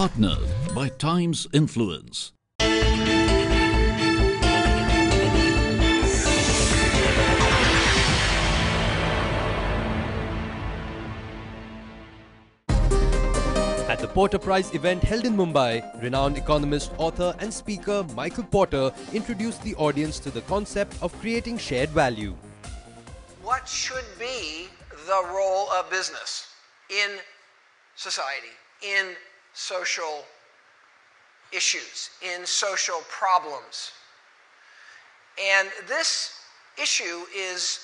partnered by time's influence. At the Porter Prize event held in Mumbai, renowned economist, author and speaker Michael Porter introduced the audience to the concept of creating shared value. What should be the role of business in society, in social issues, in social problems? And this issue is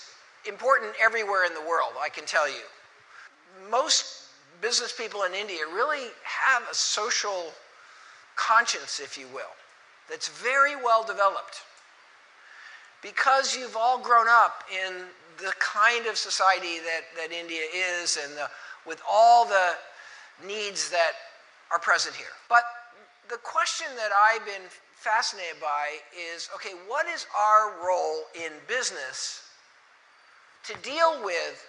important everywhere in the world, I can tell you. Most business people in India really have a social conscience, if you will, that's very well developed. Because you've all grown up in the kind of society that India is, and with all the needs that are present here. But the question that I've been fascinated by is, okay, what is our role in business to deal with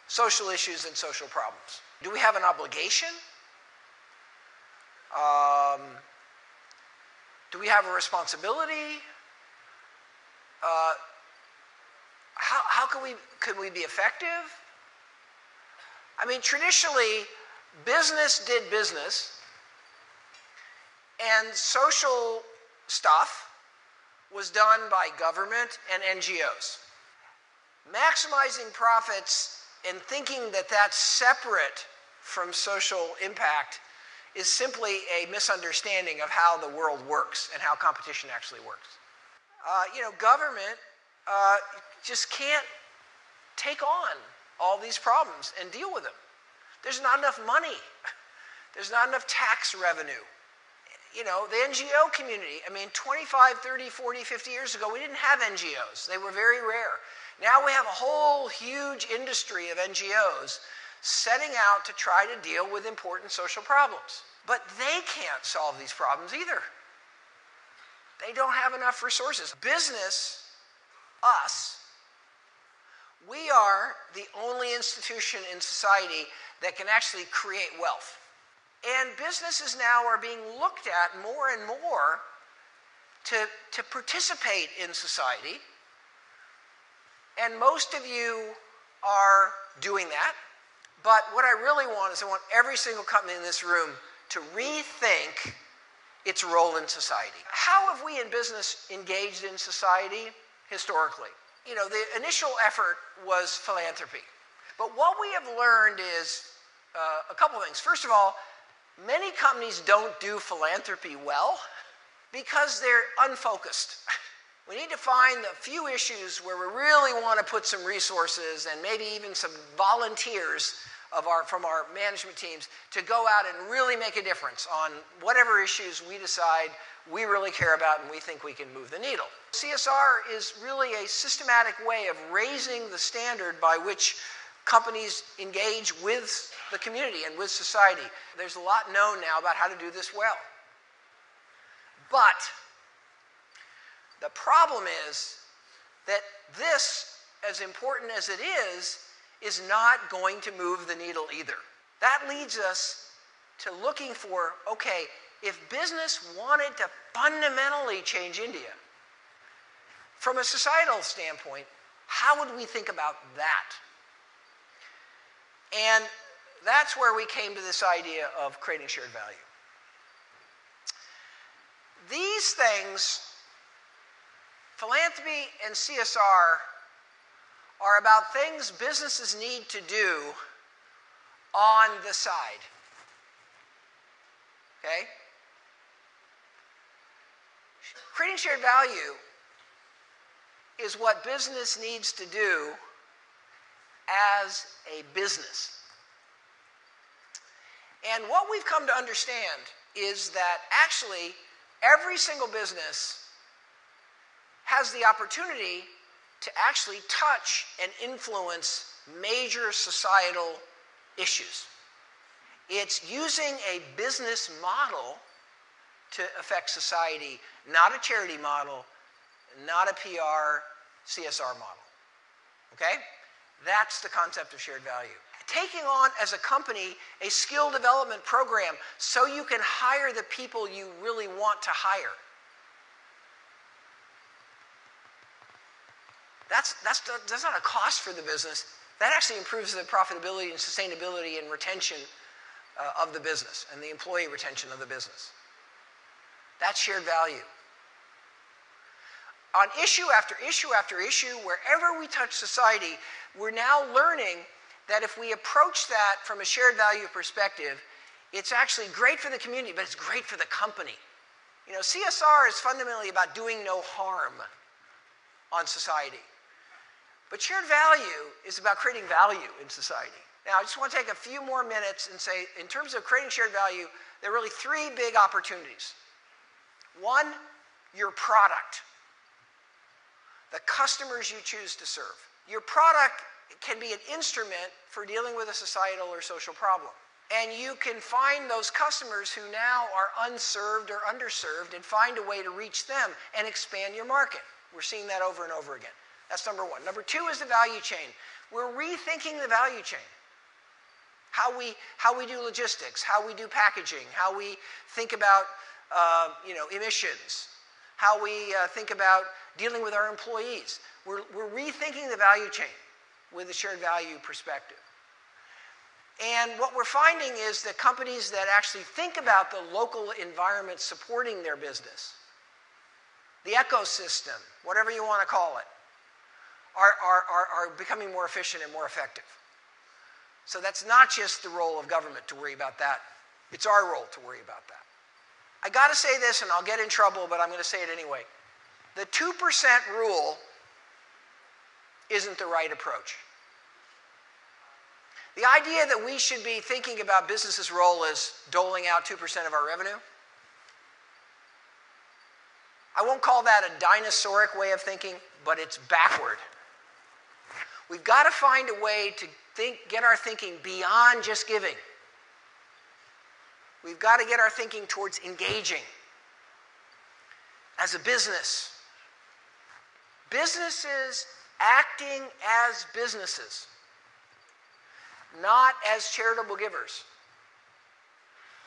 social issues and social problems? Do we have an obligation? Do we have a responsibility? How could we be effective? I mean, traditionally, business did business, and social stuff was done by government and NGOs. Maximizing profits and thinking that that's separate from social impact is simply a misunderstanding of how the world works and how competition actually works. Government just can't take on all these problems and deal with them. There's not enough money. There's not enough tax revenue. The NGO community, 25, 30, 40, 50 years ago, we didn't have NGOs. They were very rare. Now we have a whole huge industry of NGOs setting out to try to deal with important social problems. But they can't solve these problems either. They don't have enough resources. Business, us, we are the only institution in society that can actually create wealth. And businesses now are being looked at more and more to participate in society. And most of you are doing that. But what I really want is I want every single company in this room to rethink its role in society. How have we in business engaged in society historically? The initial effort was philanthropy. But what we have learned is a couple of things. First of all, many companies don't do philanthropy well because they're unfocused. We need to find a few issues where we really want to put some resources and maybe even some volunteers from our management teams to go out and really make a difference on whatever issues we decide we really care about and we think we can move the needle. CSR is really a systematic way of raising the standard by which companies engage with the community and with society. There's a lot known now about how to do this well. But the problem is that this, as important as it is not going to move the needle either. That leads us to looking for, okay, if business wanted to fundamentally change India, from a societal standpoint, how would we think about that? And that's where we came to this idea of creating shared value. These things, philanthropy and CSR, are about things businesses need to do on the side. Okay? Creating shared value is what business needs to do as a business. And what we've come to understand is that actually every single business has the opportunity to actually touch and influence major societal issues. It's using a business model to affect society, not a charity model, not a PR, CSR model. Okay? That's the concept of shared value. taking on as a company a skill development program so you can hire the people you really want to hire. That's not a cost for the business. That actually improves the profitability and sustainability and retention of the business and the employee retention of the business. That's shared value. On issue after issue after issue, wherever we touch society, we're now learning that if we approach that from a shared value perspective, it's actually great for the community, but it's great for the company. You know, CSR is fundamentally about doing no harm on society. But shared value is about creating value in society. Now, I just want to take a few more minutes and say, in terms of creating shared value, there are really three big opportunities. One, your product, the customers you choose to serve. Your product can be an instrument for dealing with a societal or social problem. And you can find those customers who now are unserved or underserved and find a way to reach them and expand your market. We're seeing that over and over again. That's number one. Number two is the value chain. We're rethinking the value chain. How we do logistics, how we do packaging, how we think about emissions, how we think about dealing with our employees. We're rethinking the value chain with a shared value perspective. And what we're finding is that companies that actually think about the local environment supporting their business, the ecosystem, whatever you want to call it, are becoming more efficient and more effective. So that's not just the role of government to worry about that. It's our role to worry about that. I got to say this, and I'll get in trouble, but I'm going to say it anyway. The 2% rule isn't the right approach. The idea that we should be thinking about business's role as doling out 2% of our revenue, I won't call that a dinosauric way of thinking, but it's backward. We've got to find a way to get our thinking beyond just giving. We've got to get our thinking towards engaging. As a business, businesses acting as businesses, not as charitable givers,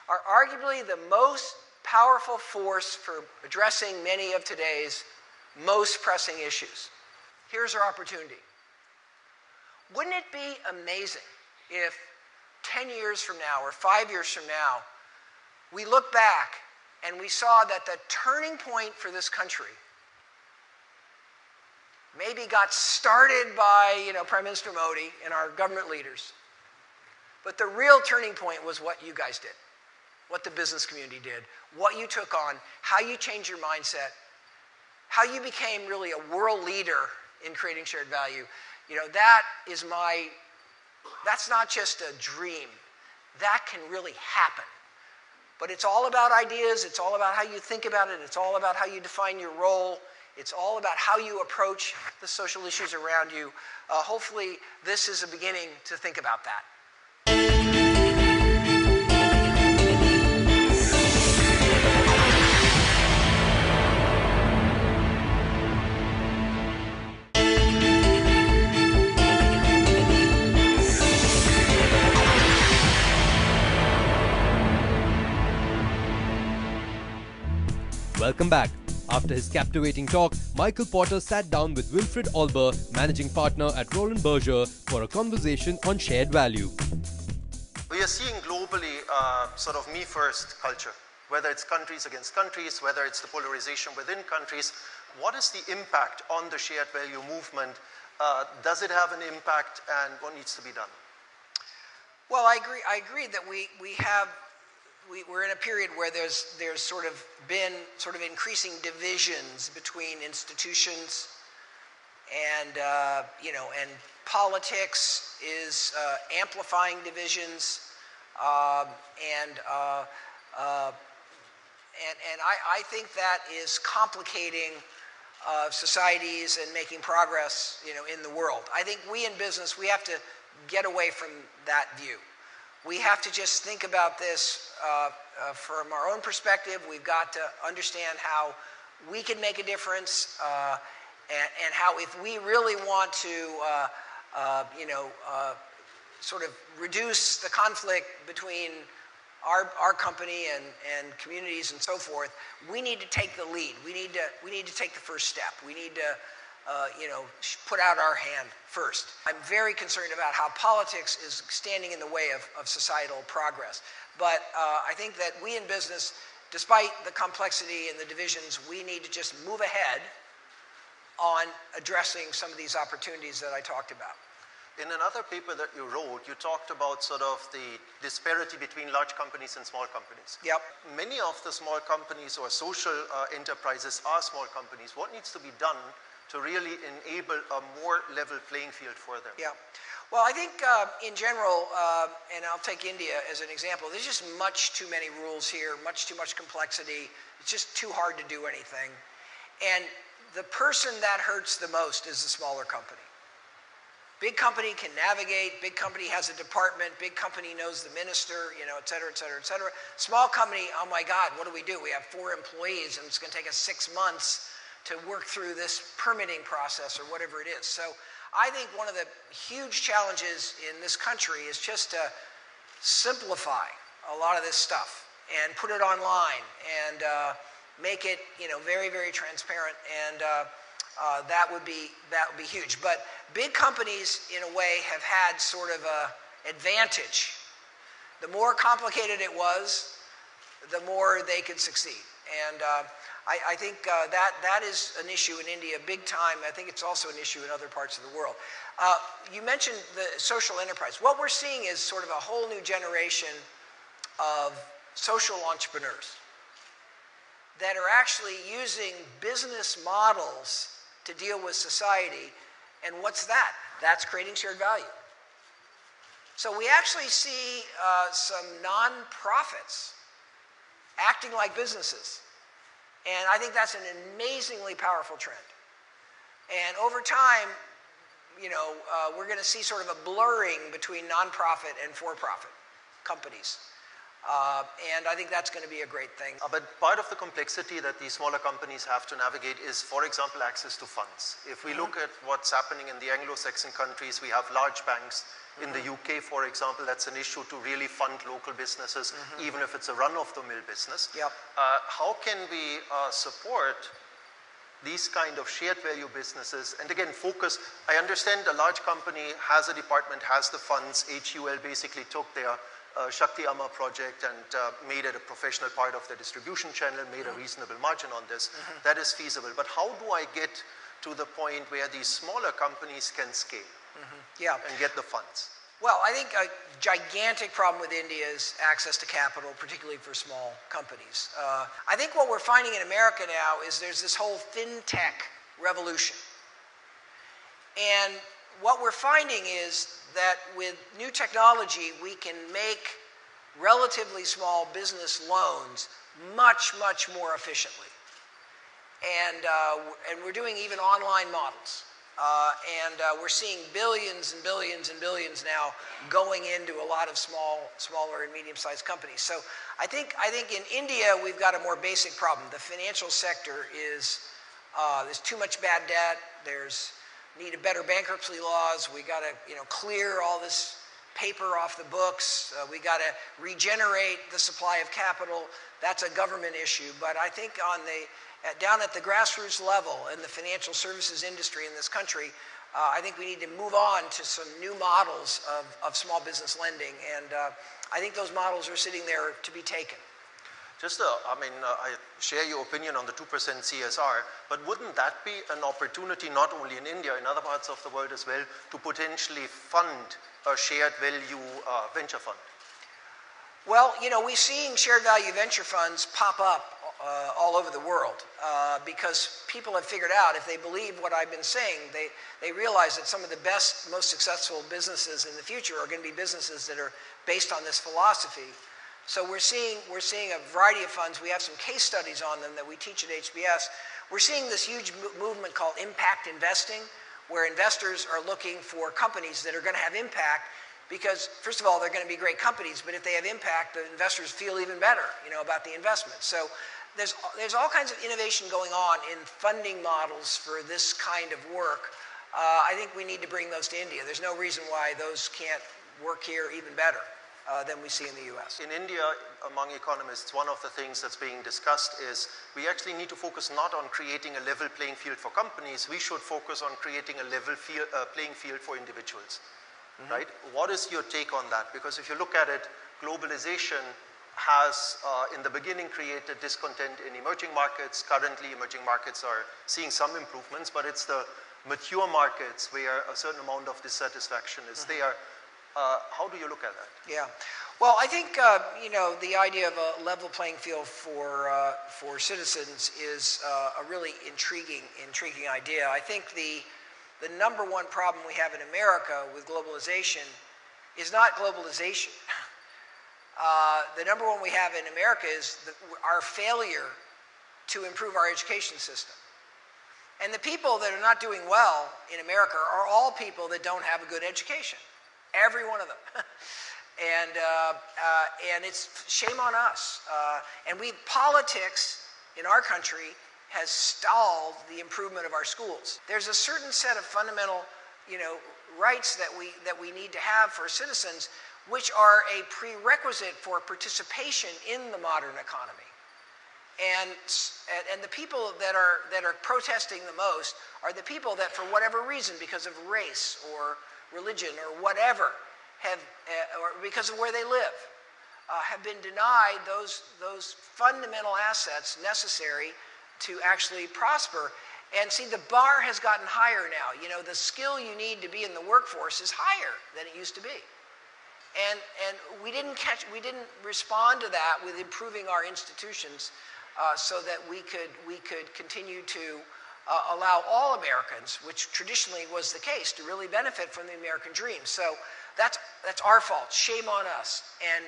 are arguably the most powerful force for addressing many of today's most pressing issues. Here's our opportunity. Wouldn't it be amazing if 10 years from now or 5 years from now, we look back and we saw that the turning point for this country maybe got started by Prime Minister Modi and our government leaders, but the real turning point was what you guys did, what the business community did, what you took on, how you changed your mindset, how you became really a world leader in creating shared value. That's not just a dream. That can really happen. But it's all about ideas. It's all about how you think about it. It's all about how you define your role. It's all about how you approach the social issues around you. Hopefully, this is a beginning to think about that. Welcome back. After his captivating talk, Michael Porter sat down with Wilfred Olber, managing partner at Roland Berger, for a conversation on shared value. We are seeing globally sort of me-first culture, whether it's countries against countries, whether it's the polarization within countries. What is the impact on the shared value movement? Does it have an impact, and what needs to be done? Well, I agree that we're in a period where there's sort of been increasing divisions between institutions, and and politics is amplifying divisions, and I think that is complicating societies and making progress in the world. I think we in business, we have to get away from that view. We have to just think about this from our own perspective. We've got to understand how we can make a difference, and how, if we really want to sort of reduce the conflict between our company and communities and so forth, we need to take the lead. We need to take the first step. We need to put out our hand first. I'm very concerned about how politics is standing in the way of societal progress. But I think that we in business, despite the complexity and the divisions, we need to just move ahead on addressing some of these opportunities that I talked about. In another paper that you wrote, you talked about sort of the disparity between large companies and small companies. Yep. Many of the small companies or social enterprises are small companies. What needs to be done to really enable a more level playing field for them? Yeah. Well, I think in general, and I'll take India as an example, there's just much too many rules here, much too much complexity. It's just too hard to do anything. And the person that hurts the most is the smaller company. Big company can navigate, big company has a department, big company knows the minister, et cetera, et cetera, et cetera. Small company, oh my God, what do? We have 4 employees and it's going to take us 6 months to work through this permitting process or whatever it is. So I think one of the huge challenges in this country is just to simplify a lot of this stuff and put it online and make it, very, very transparent, and that would be huge. But big companies, in a way, have had sort of an advantage. The more complicated it was, the more they could succeed. And I think that is an issue in India big time. I think it's also an issue in other parts of the world. You mentioned the social enterprise. What we're seeing is sort of a whole new generation of social entrepreneurs that are actually using business models to deal with society. And what's that? That's creating shared value. So we actually see some non-profits acting like businesses. And I think that's an amazingly powerful trend. And over time, we're going to see sort of a blurring between non-profit and for-profit companies. And I think that's going to be a great thing. But part of the complexity that these smaller companies have to navigate is, for example, access to funds. If we look at what's happening in the Anglo-Saxon countries, we have large banks. In the UK, for example, that's an issue to really fund local businesses, even if it's a run-of-the-mill business. Yep. How can we support these kind of shared value businesses? And again, focus. I understand a large company has a department, has the funds. HUL basically took their Shakti Amma project and made it a professional part of the distribution channel, made a reasonable margin on this. That is feasible. But how do I get to the point where these smaller companies can scale and get the funds? Well, I think a gigantic problem with India is access to capital, particularly for small companies. I think what we're finding in America now is there's this whole fintech revolution. And what we're finding is that with new technology, we can make relatively small business loans much, much more efficiently. And we're doing even online models. And we're seeing billions and billions and billions now going into a lot of smaller and medium-sized companies. So I think in India we've got a more basic problem. The financial sector is there's too much bad debt. There's needed better bankruptcy laws. We got to clear all this paper off the books. We got to regenerate the supply of capital. That's a government issue. But I think down at the grassroots level in the financial services industry in this country, I think we need to move on to some new models of small business lending. And I think those models are sitting there to be taken. I share your opinion on the 2% CSR, but wouldn't that be an opportunity not only in India, in other parts of the world as well, to potentially fund a shared value venture fund? Well, we're seeing shared value venture funds pop up all over the world because people have figured out, if they believe what I've been saying, they realize that some of the best, most successful businesses in the future are going to be businesses that are based on this philosophy. So we're seeing a variety of funds. We have some case studies on them that we teach at HBS. We're seeing this huge movement called impact investing, where investors are looking for companies that are going to have impact because, first of all, they're going to be great companies, but if they have impact, the investors feel even better, about the investment. So there's all kinds of innovation going on in funding models for this kind of work. I think we need to bring those to India. There's no reason why those can't work here even better than we see in the US. In India, among economists, one of the things that's being discussed is we actually need to focus not on creating a level playing field for companies, we should focus on creating a level playing field for individuals, right? What is your take on that? Because if you look at it, globalization has in the beginning created discontent in emerging markets. Currently, emerging markets are seeing some improvements, but it's the mature markets where a certain amount of dissatisfaction is there. How do you look at that? Yeah, well, I think you know, the idea of a level playing field for citizens is a really intriguing idea. I think the number one problem we have in America with globalization is not globalization. The number one we have in America is our failure to improve our education system. And the people that are not doing well in America are all people that don't have a good education. Every one of them. And it's shame on us. And politics in our country has stalled the improvement of our schools. There's a certain set of fundamental, you know, rights that we need to have for citizens, which are a prerequisite for participation in the modern economy. And the people that are protesting the most are the people that, for whatever reason, because of race or religion or whatever, or because of where they live, have been denied those fundamental assets necessary to actually prosper. And see, the bar has gotten higher now. You know, the skill you need to be in the workforce is higher than it used to be. And we didn't respond to that with improving our institutions so that we could continue to allow all Americans, which traditionally was the case, to really benefit from the American dream. So that's our fault. Shame on us. And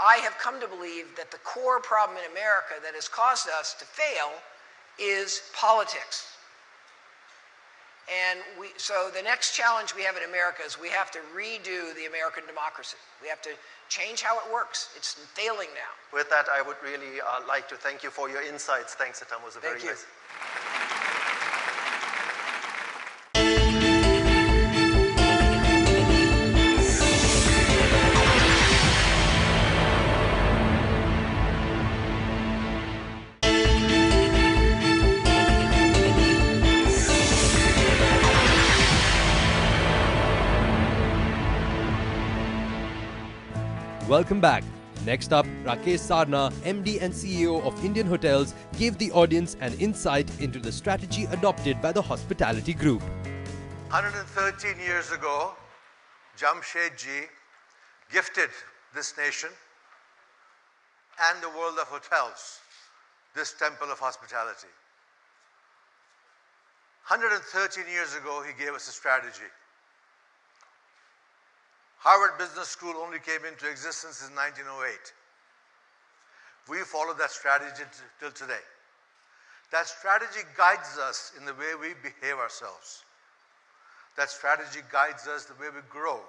I have come to believe that the core problem in America that has caused us to fail is politics. And so the next challenge we have in America is we have to redo the American democracy. We have to change how it works. It's failing now. With that, I would really like to thank you for your insights. Thanks, Etam. It was a very nice. Welcome back. Next up, Rakesh Sarna, MD and CEO of Indian Hotels, gave the audience an insight into the strategy adopted by the hospitality group. 113 years ago, Jamshedji gifted this nation and the world of hotels this temple of hospitality. 113 years ago, he gave us a strategy. Harvard Business School only came into existence in 1908. We followed that strategy till today. That strategy guides us in the way we behave ourselves. That strategy guides us the way we grow.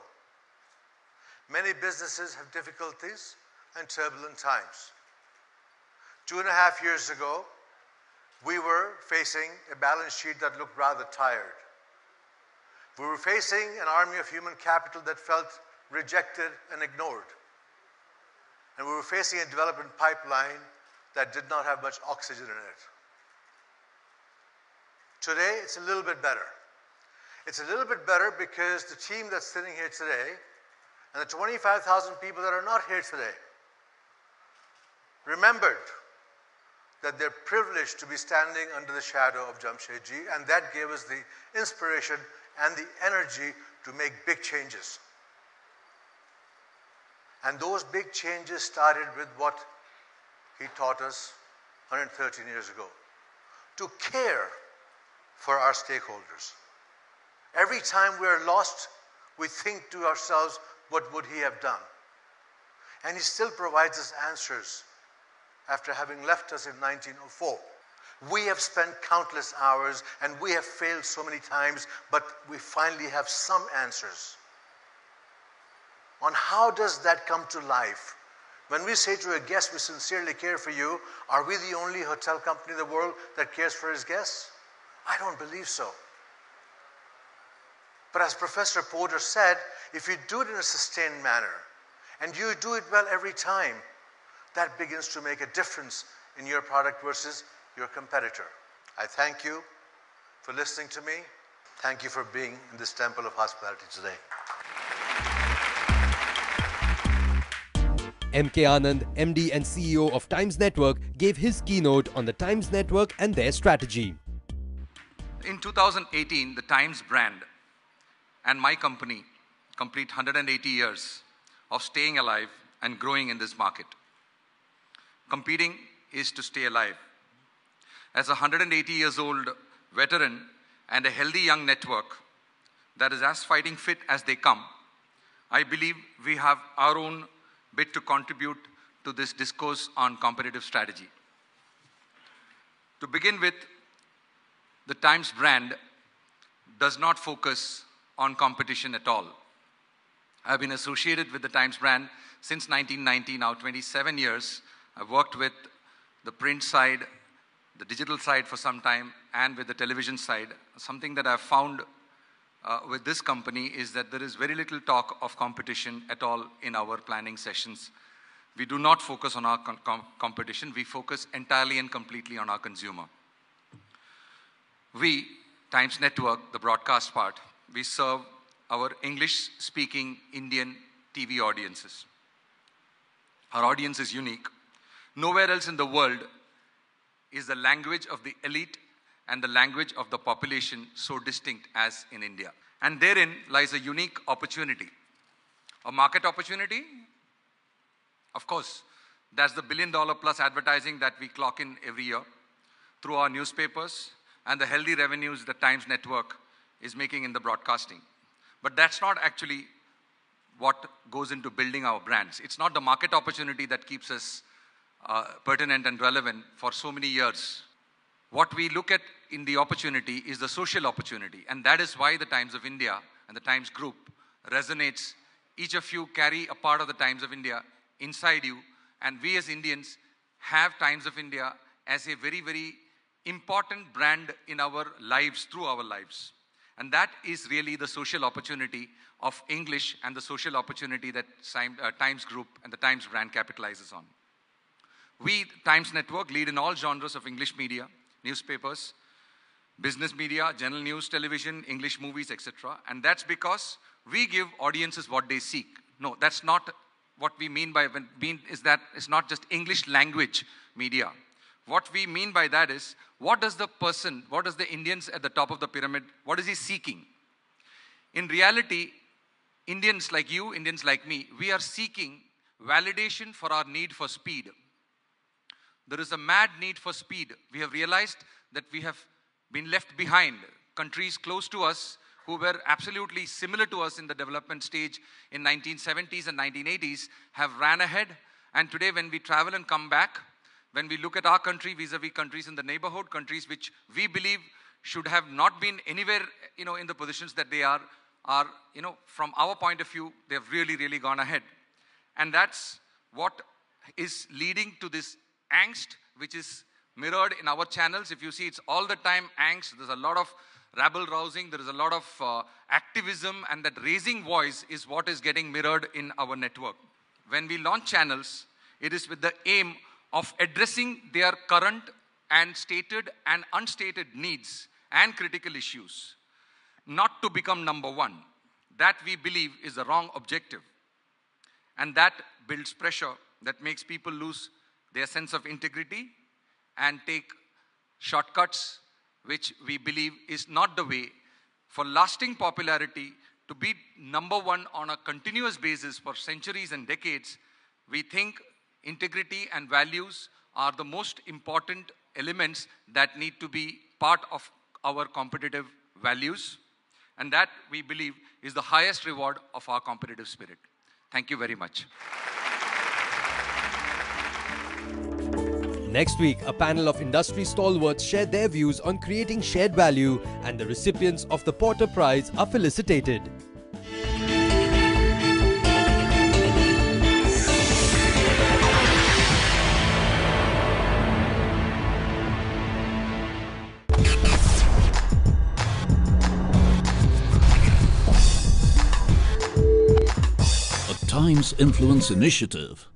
Many businesses have difficulties and turbulent times. 2.5 years ago, we were facing a balance sheet that looked rather tired. We were facing an army of human capital that felt rejected and ignored. And we were facing a development pipeline that did not have much oxygen in it. Today, it's a little bit better. It's a little bit better because the team that's sitting here today and the 25,000 people that are not here today remembered that they're privileged to be standing under the shadow of Jamshedji, and that gave us the inspiration and the energy to make big changes. And those big changes started with what he taught us 113 years ago, to care for our stakeholders. Every time we're lost, we think to ourselves, what would he have done? And he still provides us answers after having left us in 1904. We have spent countless hours and we have failed so many times, but we finally have some answers on how does that come to life. When we say to a guest, we sincerely care for you, are we the only hotel company in the world that cares for its guests? I don't believe so. But as Professor Porter said, if you do it in a sustained manner, and you do it well every time, that begins to make a difference in your product versus your competitor. I thank you for listening to me. Thank you for being in this temple of hospitality today. M.K. Anand, MD and CEO of Times Network, gave his keynote on the Times Network and their strategy. In 2018, the Times brand and my company complete 180 years of staying alive and growing in this market. Competing is to stay alive. As a 180 years old veteran and a healthy young network that is as fighting fit as they come, I believe we have our own bit to contribute to this discourse on competitive strategy. To begin with, the Times brand does not focus on competition at all. I've been associated with the Times brand since 1990, now 27 years. I've worked with the print side, the digital side for some time, and with the television side. Something that I've found with this company is that there is very little talk of competition at all in our planning sessions. We do not focus on our competition. We focus entirely and completely on our consumer. We, Times Network, the broadcast part, we serve our English-speaking Indian TV audiences. Our audience is unique. Nowhere else in the world is the language of the elite and the language of the population so distinct as in India. And therein lies a unique opportunity. A market opportunity? Of course, that's the $1 billion plus advertising that we clock in every year through our newspapers and the healthy revenues the Times Network is making in the broadcasting. But that's not actually what goes into building our brands. It's not the market opportunity that keeps us pertinent and relevant for so many years. What we look at in the opportunity is the social opportunity. And that is why the Times of India and the Times Group resonates. Each of you carry a part of the Times of India inside you. And we as Indians have Times of India as a very, very important brand in our lives, through our lives. And that is really the social opportunity of English and the social opportunity that Times Group and the Times brand capitalizes on. We, Times Network, lead in all genres of English media, newspapers, business media, general news, television, English movies, etc. And that's because we give audiences what they seek. No, that's not what we mean by is that it's not just English language media. What we mean by that is, what does the person, what does the Indians at the top of the pyramid, what is he seeking? In reality, Indians like you, Indians like me, we are seeking validation for our need for speed. There is a mad need for speed. We have realized that we have been left behind. Countries close to us who were absolutely similar to us in the development stage in 1970s and 1980s have ran ahead. And today when we travel and come back, when we look at our country vis-a-vis countries in the neighborhood, countries which we believe should have not been anywhere, in the positions that they are, from our point of view, they have really, really gone ahead. And that's what is leading to this angst, which is mirrored in our channels. If you see, it's all the time angst. There's a lot of rabble-rousing. There is a lot of activism, and that raising voice is what is getting mirrored in our network. When we launch channels, it is with the aim of addressing their current and stated and unstated needs and critical issues, not to become number one. That we believe is the wrong objective. And that builds pressure that makes people lose their sense of integrity and take shortcuts, which we believe is not the way. For lasting popularity, to be number one on a continuous basis for centuries and decades, we think integrity and values are the most important elements that need to be part of our competitive values. And that, we believe, is the highest reward of our competitive spirit. Thank you very much. Next week, a panel of industry stalwarts share their views on creating shared value, and the recipients of the Porter Prize are felicitated. Times Influence Initiative.